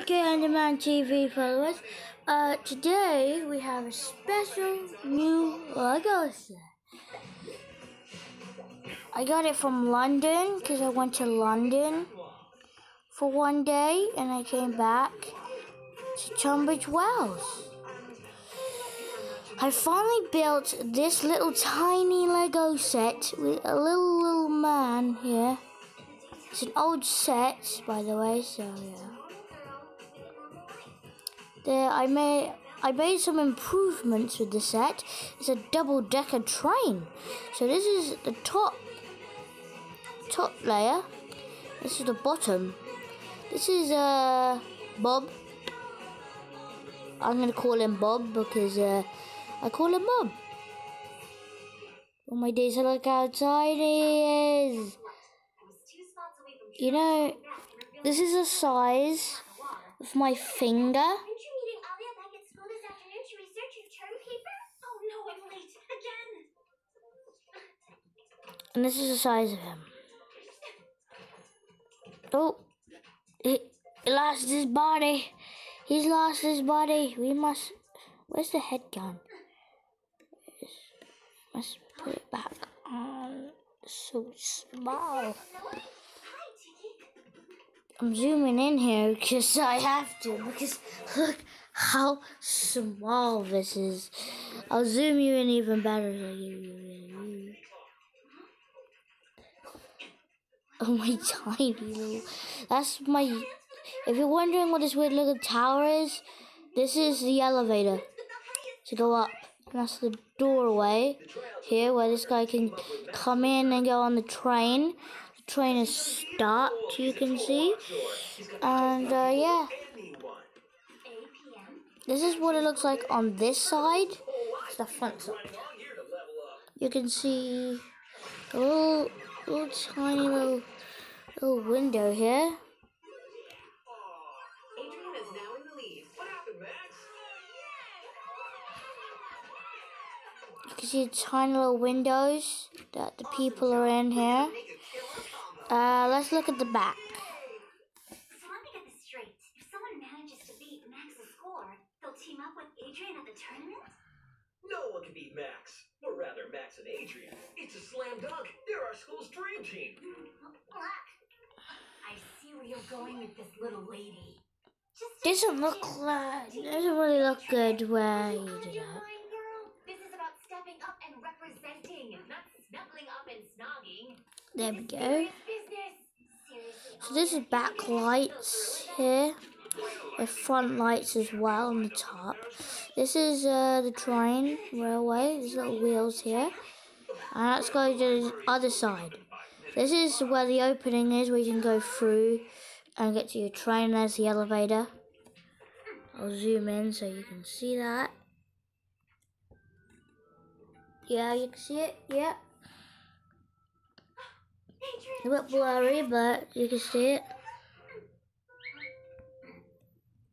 Okay, Underman TV followers. Today we have a special new Lego set. I got it from London because I went to London for one day and I came back to Tunbridge Wells. I finally built this little tiny Lego set with a little man here. It's an old set, by the way, so yeah. I made some improvements with the set. It's a double-decker train. So this is the top layer. This is the bottom. This is Bob. I'm gonna call him Bob because I call him Bob. Oh my days, look how tiny he is. You know, this is the size of my finger. And this is the size of him. Oh, he lost his body. He's lost his body. We must. Where's the head gone? Must put it back on. So small. I'm zooming in here because I have to. Because look how small this is. I'll zoom you in even better. Oh, my tiny little. That's my. If you're wondering what this weird little tower is, this is the elevator to go up. And that's the doorway here where this guy can come in and go on the train. The train is stopped, you can see. And yeah. This is what it looks like on this side. It's the front side. You can see a little tiny little window here. You can see tiny little windows that the people are in here. Let's look at the back. So let me get this straight. If someone manages to beat Max's score, they'll team up with Adrian at the tournament? No one can beat Max, or rather Max and Adrian. It's a slam dunk. They're our school's dream team. Black. I see where you're going with this little lady. Doesn't really look good where you do that. This is about stepping up and representing, not snuggling up and snogging. There we go. So this is back lights here. The front lights as well on the top. This is the train railway. There's little wheels here. And let's go to the other side. This is where the opening is, where you can go through and get to your train. There's the elevator. I'll zoom in so you can see that. Yeah, you can see it. Yeah. A bit blurry, but you can see it.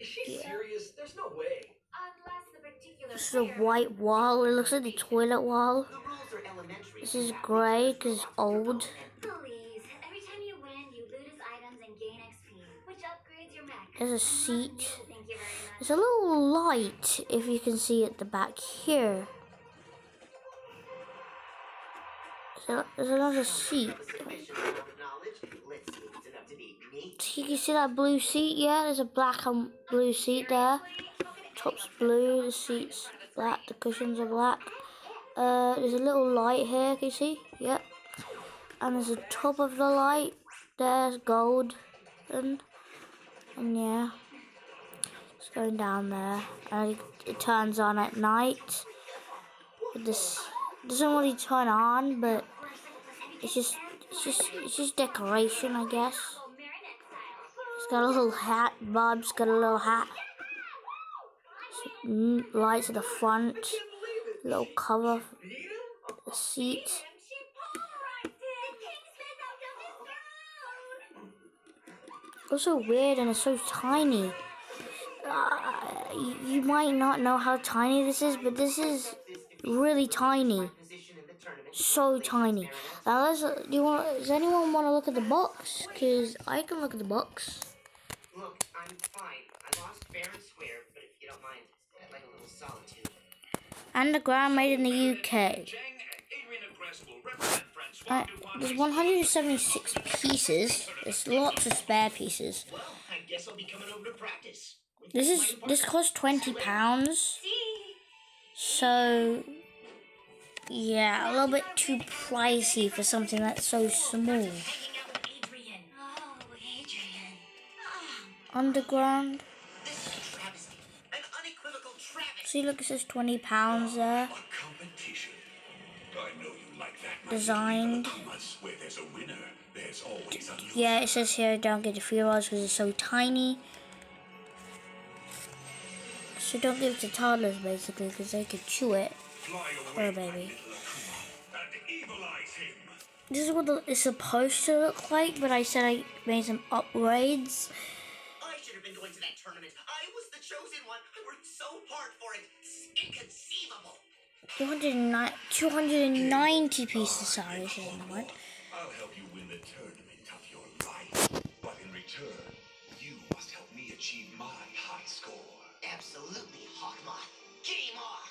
Is she serious? There's no way. This is a white wall. It looks like the toilet wall. This is grey because it's old. Please, every time you win, you lose items and gain XP, which upgrades your mech. There's a seat. There's a little light, if you can see at the back here. So there's another seat. You can see that blue seat, yeah? There's a black and blue seat there. Top's blue, the seat's black, the cushions are black. There's a little light here, can you see? Yep. And there's the top of the light. There's gold. And yeah. It's going down there. And it turns on at night. This doesn't really turn on, but it's just decoration, I guess. It's got a little hat. Bob's got a little hat. Lights at the front. Little cover. The seat. It's so weird and it's so tiny. You might not know how tiny this is, but this is really tiny. So tiny. Now does anyone want to look at the box? Because I can look at the box. I'm fine. I lost fair and square, but if you don't mind, I'd like a little solitude. Underground, made in the UK. There's 176 pieces. There's lots of spare pieces. Well, I guess I'll be coming over to practice. This costs £20. So yeah, a little bit too pricey for something that's so small. Hanging out with Adrian. Oh, Adrian. Underground. This is a travesty. An unequivocal travesty. See, look, it says £20 there. A competition. I know you like that. Designed. Where there's a winner, there's always a loser. Yeah, it says here don't get the free rolls because it's so tiny. So don't give it to toddlers basically because they could chew it. Or a baby. This is what it's supposed to look like, but I said I made some upgrades. I should have been going to that tournament. I was the chosen one. I worked so hard for it. It's inconceivable. 290 pieces, sorry, I said what? I'll help you win the tournament of your life. But in return, you must help me achieve my high score. Absolutely, Hawkmoth. Game on.